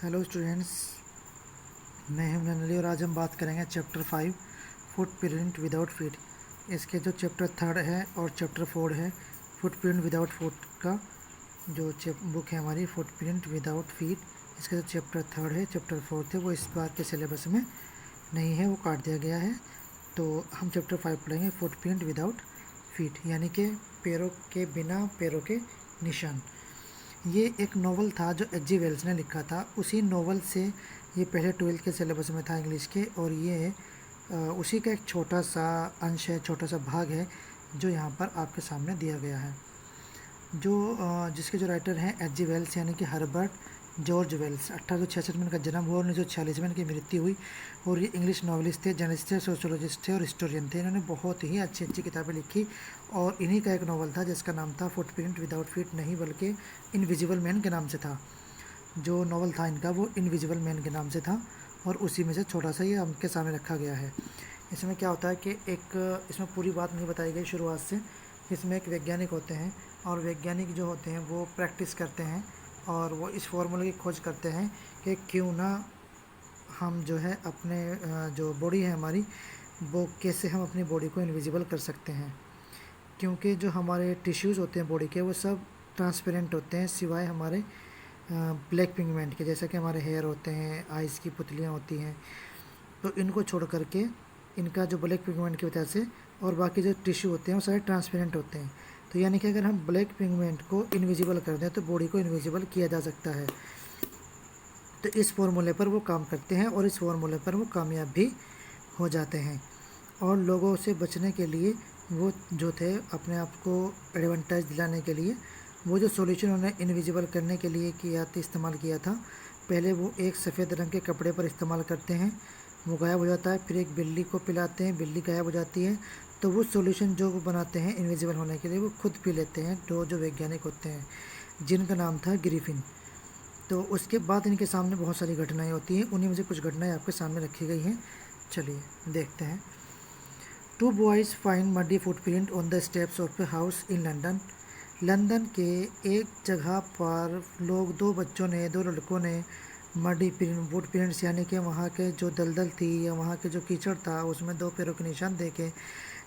Hello students, मैं हूं ननली और आज हम बात करेंगे चैप्टर 5 फुटप्रिंट विदाउट फीट। इसके जो चैप्टर 3 है और चैप्टर 4 है फुटप्रिंट विदाउट फुट का जो बुक है हमारी फुटप्रिंट विदाउट फीट, इसका जो चैप्टर 3 है चैप्टर 4 थे वो इस बार के सिलेबस में नहीं है, वो काट दिया गया है। तो हम चैप्टर 5 पढ़ेंगे फुटप्रिंट विदाउट फीट, यानी कि पैरों के बिना पैरों के निशान। ये एक नोवेल था जो एच.जी. वेल्स ने लिखा था। उसी नोवेल से ये पहले 12th के सिलेबस में था इंग्लिश के, और ये उसी का एक छोटा सा अंश है, छोटा सा भाग है जो यहाँ पर आपके सामने दिया गया है। जिसके जो राइटर हैं एच.जी. वेल्स, यानी कि हर्बर्ट जॉर्ज वेल्स। 1866 में इनका जन्म हुआ और 1946 में इनकी मृत्यु हुई। और ये इंग्लिश नॉवलिस्ट थे, जर्नलिस्ट थे, सोशोलॉजिस्ट थे और हिस्टोरियन थे। इन्होंने बहुत ही अच्छी अच्छी किताबें लिखी और इन्हीं का एक नॉवल था जिसका नाम था फुटप्रिंट विदाउट फीट, नहीं बल्कि इनविजिबल मैन के नाम से था। जो नॉवल था इनका वो इनविजिबल मैन के नाम से था और उसी में से छोटा सा ये आपके सामने रखा गया है। इसमें क्या होता है कि इसमें पूरी बात नहीं बताई गई शुरुआत से। इसमें एक वैज्ञानिक होते हैं और वैज्ञानिक जो होते हैं वो प्रैक्टिस करते हैं और वो इस फॉर्मूले की खोज करते हैं कि क्यों ना हम जो है अपने जो बॉडी है हमारी, वो कैसे हम अपनी बॉडी को इनविजिबल कर सकते हैं। क्योंकि जो हमारे टिश्यूज़ होते हैं बॉडी के वो सब ट्रांसपेरेंट होते हैं सिवाय हमारे ब्लैक पिगमेंट के, जैसे कि हमारे हेयर होते हैं, आइज़ की पुतलियाँ होती हैं। तो इनको छोड़ करके इनका जो ब्लैक पिगमेंट की वजह से और बाकी जो टिश्यू होते हैं वो सारे ट्रांसपेरेंट होते हैं। तो यानी कि अगर हम ब्लैक पिगमेंट को इनविजिबल कर दें तो बॉडी को इनविजिबल किया जा सकता है। तो इस फॉर्मूले पर वो काम करते हैं और इस फॉर्मूले पर वो कामयाब भी हो जाते हैं। और लोगों से बचने के लिए वो जो थे, अपने आप को एडवांटेज दिलाने के लिए, वो जो सॉल्यूशन उन्होंने इनविजिबल करने के लिए इस्तेमाल किया था, पहले वो एक सफ़ेद रंग के कपड़े पर इस्तेमाल करते हैं, वो गायब हो जाता है। फिर एक बिल्ली को पिलाते हैं, बिल्ली गायब हो जाती है। तो वो सॉल्यूशन जो वो बनाते हैं इनविजिबल होने के लिए वो खुद पी लेते हैं, जो वैज्ञानिक होते हैं जिनका नाम था ग्रिफिन। तो उसके बाद इनके सामने बहुत सारी घटनाएं होती हैं, उन्हीं में से कुछ घटनाएं आपके सामने रखी गई हैं। चलिए देखते हैं। 2 boys find muddy footprint on the steps of a house in London। London के एक जगह पर दो लड़कों ने मडी फुटप्रिंट्स, यानी कि वहाँ के जो दलदल थी या वहाँ के जो कीचड़ था उसमें 2 पैरों के निशान देखे।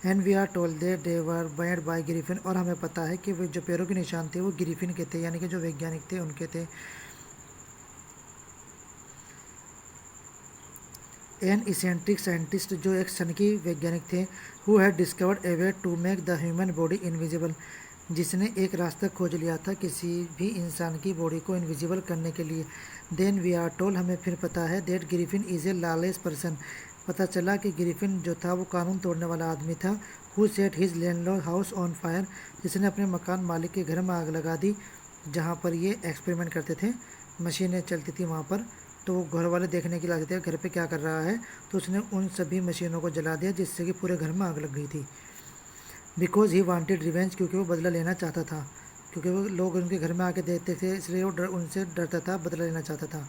And we are told that they were made by Griffin. और हमें पता है कि वो जो पैरों के निशान थे वो ग्रिफिन के थे, यानी कि जो वैज्ञानिक थे उनके थे। एन इसेंट्रिक साइंटिस्ट, जो एक सनकी वैज्ञानिक थे, who had discovered a way to make the human body invisible, जिसने एक रास्ता खोज लिया था किसी भी इंसान की बॉडी को इनविजिबल करने के लिए। देन वी आर टोल्ड, हमें फिर पता है, that Griffin is a lawless person, पता चला कि ग्रिफिन जो था वो कानून तोड़ने वाला आदमी था। Who set his landlord house on fire, जिसने अपने मकान मालिक के घर में आग लगा दी जहाँ पर ये एक्सपेरिमेंट करते थे, मशीनें चलती थी वहाँ पर। तो वो घर वाले देखने के लिए आते थे घर पे क्या कर रहा है, तो उसने उन सभी मशीनों को जला दिया जिससे कि पूरे घर में आग लग गई थी। बिकॉज ही वांटेड रिवेंज, क्योंकि वो बदला लेना चाहता था, क्योंकि वो लोग उनके घर में आके देखते थे इसलिए वो उनसे डरता था, बदला लेना चाहता था।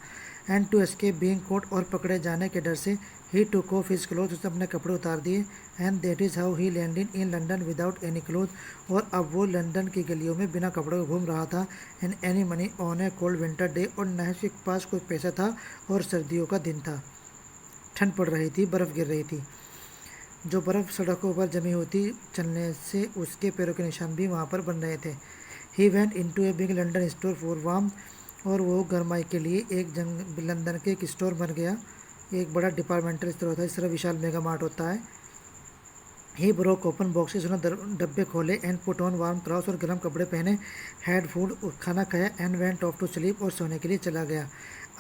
And to escape being caught, और पकड़े जाने के डर से, he took off his cloth, उसने अपने कपड़े उतार दिए। And that is how he landed in London without any cloth, और अब वो लंदन की गलियों में बिना कपड़ों के घूम रहा था। And any money on A cold winter day, और न उसके पास कोई पैसा था और सर्दियों का दिन था, ठंड पड़ रही थी, बर्फ़ गिर रही थी। जो बर्फ़ सड़कों पर जमी हुई थी, चलने से उसके पैरों के निशान भी वहाँ पर बन रहे थे। He went into a big London store for warm, और वो गरमाई के लिए लंदन के एक स्टोर बन गया, एक बड़ा डिपार्टमेंटल स्टोर होता है, इस तरह विशाल मेगा मार्ट होता है। ही ब्रोक ओपन बॉक्सेस, उन्होंने डब्बे खोले। And put on warm clothes, और गर्म कपड़े पहने। हैड फूड, खाना खाया। And went off to sleep, और सोने के लिए चला गया।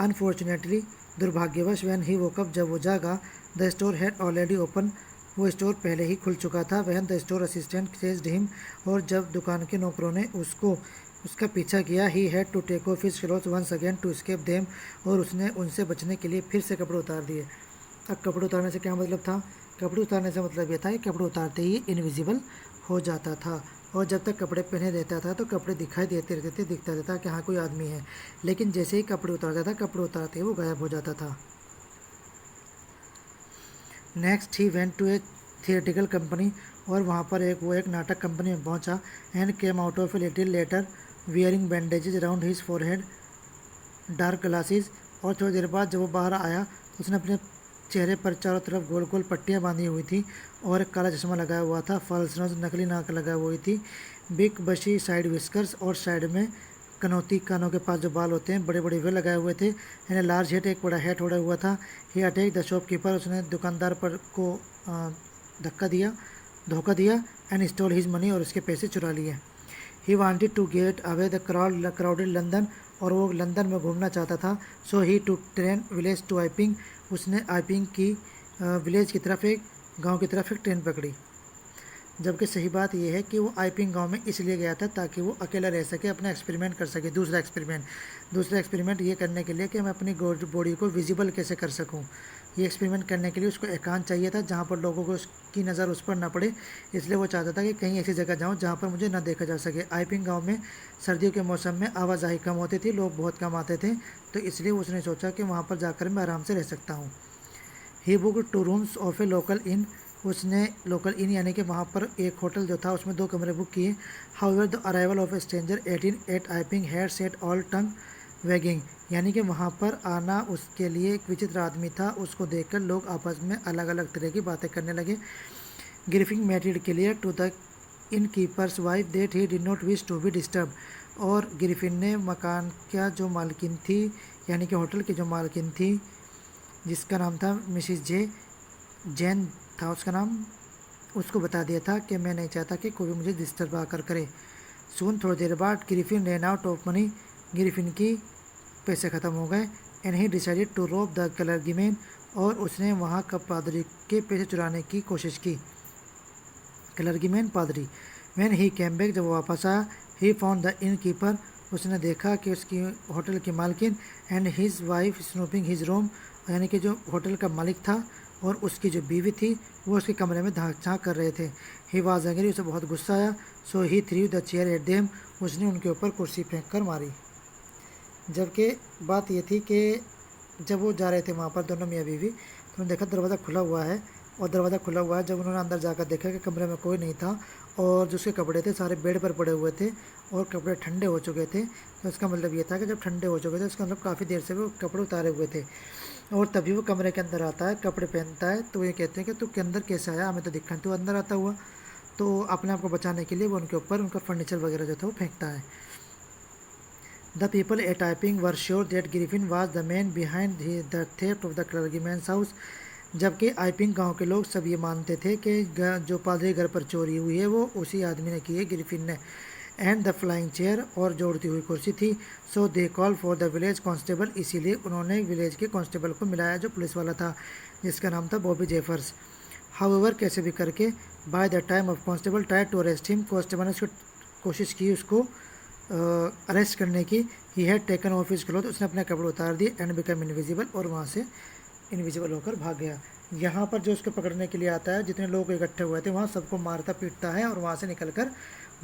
अनफॉर्चुनेटली, दुर्भाग्यवश, व्हेन ही वोकअप, जब वो जागा, the store had already open, वो स्टोर पहले ही खुल चुका था। When the store assistant chased him, और जब दुकान के नौकरों ने उसका पीछा किया, he had to take off his clothes once again to escape them, और उसने उनसे बचने के लिए फिर से कपड़े उतार दिए। अब कपड़े उतारने से क्या मतलब था? कपड़े उतारने से मतलब ये था कि कपड़े उतारते ही इनविजिबल हो जाता था, और जब तक कपड़े पहने रहता था तो कपड़े दिखाई देते रहते थे, दिखता रहता कि हाँ कोई आदमी है। लेकिन जैसे ही कपड़े उतारता था, कपड़े उतारते ही वो गायब हो जाता था। Next he went to a theatrical company, और वहाँ पर एक नाटक कंपनी में पहुँचा। And came out of a little later wearing bandages around his forehead, dark glasses, और थोड़ी देर बाद जब वो बाहर आया तो उसने अपने चेहरे पर चारों तरफ गोल गोल पट्टियाँ बांधी हुई थी और एक काला चश्मा लगाया हुआ था, फॉल्स नोज नकली नाक लगाई हुई थी, बिग बशी साइड विस्कर्स और साइड में कनौती कानों के पास जो बाल होते हैं बड़े बड़े वे लगाए हुए थे, यानी लार्ज हेड, एक बड़ा हेड ओढ़ा हुआ था। ही अटैक द शॉपकीपर, उसने दुकानदार पर को धोखा दिया एंड स्टोल हिज मनी, और उसके पैसे चुरा लिए। He wanted to get away the crowded London, और वो लंदन में घूमना चाहता था। So he took train village to Iping, उसने आइपिंग की विलेज की तरफ एक गांव की तरफ एक ट्रेन पकड़ी। जबकि सही बात यह है कि वो आइपिंग गांव में इसलिए गया था ताकि वो अकेला रह सके, अपना एक्सपेरिमेंट कर सके। दूसरा एक्सपेरिमेंट ये करने के लिए कि मैं अपनी बॉडी को विजिबल कैसे कर सकूं। ये एक्सपेरिमेंट करने के लिए उसको एकांत चाहिए था जहाँ पर लोगों को उसकी नज़र उस पर ना पड़े, इसलिए वो चाहता था कि कहीं ऐसी जगह जाऊँ जहाँ पर मुझे ना देखा जा सके। आइपिंग गाँव में सर्दियों के मौसम में आवाजाही कम होती थी, लोग बहुत कम आते थे, तो इसलिए उसने सोचा कि वहाँ पर जाकर मैं आराम से रह सकता हूँ। He book 2 rooms of a local inn, उसने लोकल इन यानी कि वहाँ पर एक होटल जो था उसमें 2 कमरे बुक किए। However the arrival of a stranger at Iping had set all tongue wagging, यानी कि वहाँ पर आना उसके लिए एक विचित्र आदमी था। उसको देखकर लोग आपस में अलग अलग तरह की बातें करने लगे। Griffin made it clear to the inn keeper's wife that he did not wish to be disturb, और ग्रिफिन ने मकान का जो मालकिन थी यानी कि होटल की जो मालकिन थी जिसका नाम था मिसिस जैन था उसका नाम, उसको बता दिया था कि मैं नहीं चाहता कि कोई मुझे डिस्टर्ब आकर करे। सून, थोड़ी देर बाद Griffin ran out of money, Griffin की पैसे ख़त्म हो गए। And he decided to rob the clergyman, और उसने वहाँ का पादरी के पैसे चुराने की कोशिश की। क्लर्जीमैन पादरी। व्हेन ही कैम बैक, जब वो वापस आया, he found the in keeper, उसने देखा कि उसकी होटल की मालकिन and his wife snooping his room, यानी कि जो होटल का मालिक था और उसकी जो बीवी थी वो उसके कमरे में झाँक कर रहे थे। ही वाज एंग्री, उसे बहुत गुस्सा आया। So he threw the chair at them, उसने उनके ऊपर कुर्सी फेंक कर मारी। जबकि बात ये थी कि जब वो जा रहे थे वहाँ पर दोनों मियाँ बीवी, तो उन्होंने देखा दरवाज़ा खुला हुआ है, और दरवाज़ा खुला हुआ है। जब उन्होंने अंदर जाकर देखा कि कमरे में कोई नहीं था और जो उसके कपड़े थे सारे बेड पर पड़े हुए थे और कपड़े ठंडे हो चुके थे, तो इसका मतलब ये था कि जब ठंडे हो चुके थे उसका मतलब काफ़ी देर से वो कपड़े उतारे हुए थे। और तभी वो कमरे के अंदर आता है, कपड़े पहनता है, तो ये कहते हैं कि तू के अंदर कैसे आया, हमें तो दिखा तू अंदर आता हुआ। तो अपने आप को बचाने के लिए वो उनके ऊपर उनका फर्नीचर वगैरह जो था वो फेंकता है। The people at Iping were sure that Griffin was the man behind the theft of the clergyman's house, जबकि आइपिंग गांव के लोग सब ये मानते थे कि जो पादरी घर पर चोरी हुई है वो उसी आदमी ने की है, ग्रिफिन ने। एंड द फ्लाइंग चेयर, और जोड़ती हुई कुर्सी थी। So they call for the village constable, इसीलिए उन्होंने विलेज के कांस्टेबल को मिलाया जो पुलिस वाला था जिसका नाम था बॉबी जेफर्स। हाउएवर, कैसे भी करके, by the time of constable try to arrest him, constable ने उसको कोशिश की उसको अरेस्ट करने की। He had taken off his cloth, उसने अपने कपड़े उतार दिए एंड बिकम इनविजिबल, और वहाँ से इनविजिबल होकर भाग गया। यहाँ पर जो उसको पकड़ने के लिए आता है, जितने लोग इकट्ठे हुए थे वहाँ सबको मारता पीटता है और वहाँ से निकलकर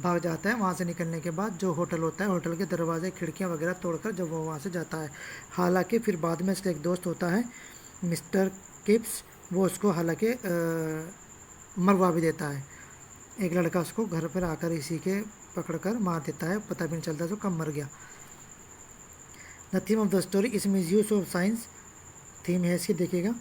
भाग जाता है। वहाँ से निकलने के बाद जो होटल होता है, होटल के दरवाजे खिड़कियाँ वगैरह तोड़कर जब वो वहाँ से जाता है। हालांकि फिर बाद में इसका एक दोस्त होता है मिस्टर किप्स, वो उसको हालांकि मरवा भी देता है। एक लड़का उसको घर पर आकर इसी के पकड़कर मार देता है, पता भी नहीं चलता तो कब मर गया। The theme of the story is misuse of science, theme है इसकी देखिएगा,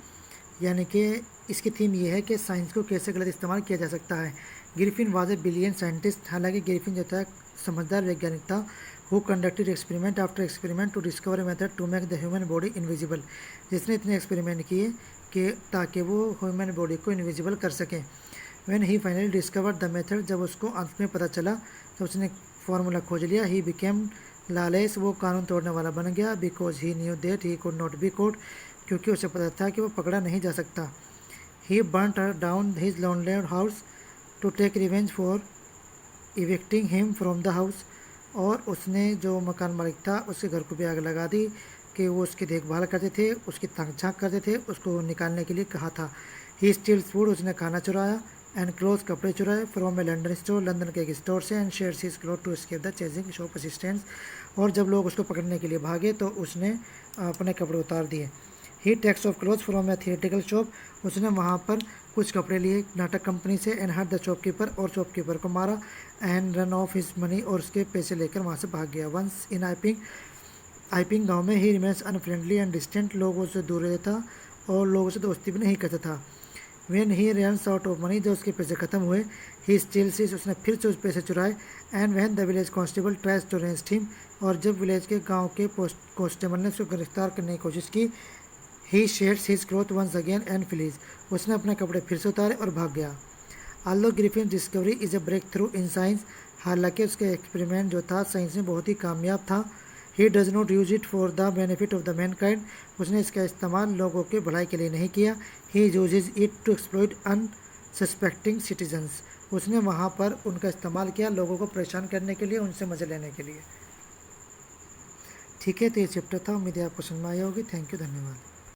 यानी कि इसकी थीम ये है कि साइंस को कैसे गलत इस्तेमाल किया जा सकता है। Griffin was a brilliant scientist, हालांकि ग्रिफिन जो था समझदार वैज्ञानिक था। Who conducted experiment after experiment to discover a method to make the human body invisible, जिसने इतने एक्सपेरिमेंट किए कि ताकि वो ह्यूमन बॉडी को इनविजिबल कर सकें। When he finally discovered the method, जब उसको अंत में पता चला तो उसने फार्मूला खोज लिया। ही बिकेम लॉलेस, वो कानून तोड़ने वाला बन गया। Because he knew that he could not be caught, क्योंकि उसे पता था कि वो पकड़ा नहीं जा सकता। He burnt down his landlord house to take revenge for evicting him from the house, और उसने जो मकान मालिक था उसके घर को भी आग लगा दी कि वो उसकी देखभाल करते थे, उसकी ताक झाँक करते थे, उसको निकालने के लिए कहा था। ही स्टील्स फूड, उसने खाना चुराया। एंड क्लोथ, कपड़े चुराए। From a London store, London के एक स्टोर से। And shares his cloth to escape the chasing shop assistants, और जब लोग उसको पकड़ने के लिए भागे तो उसने अपने कपड़े उतार दिए। He takes off cloth from a theatrical shop, उसने वहाँ पर कुछ कपड़े लिए नाटक कंपनी से। एंड हर्ट द शॉपकीपर, और शॉपकीपर को मारा। And run off his money, और उसके पैसे लेकर वहाँ से भाग गया। वंस इन आइपिंग, आइपिंग गांव में ही रिमेन्स अनफ्रेंडली एंड डिस्टेंट, लोगों से दूर रहता और लोगों से दोस्ती भी नहीं करता था। When he runs out of money, जब उसके पैसे खत्म हुए, ही स्टिल सीज, उसने फिर से उस पैसे चुराए। And when the village constable tries to arrest him, और जब विलेज के गांव के कॉन्स्टेबल ने उसको गिरफ्तार करने की कोशिश की, he sheds his cloth once again and flees, उसने अपने कपड़े फिर से उतारे और भाग गया। Although Griffin discovery is a breakthrough in science, हालांकि उसका एक्सपेरिमेंट जो था साइंस में बहुत ही कामयाब था। He does not use it for the benefit of the Mankind, उसने इसका इस्तेमाल लोगों के भलाई के लिए नहीं किया। He uses it to exploit unsuspecting citizens, उसने वहाँ पर उनका इस्तेमाल किया लोगों को परेशान करने के लिए, उनसे मजे लेने के लिए। ठीक है, तो ये चैप्टर था, उम्मीद है आपको समझ में आया होगी। थैंक यू, धन्यवाद।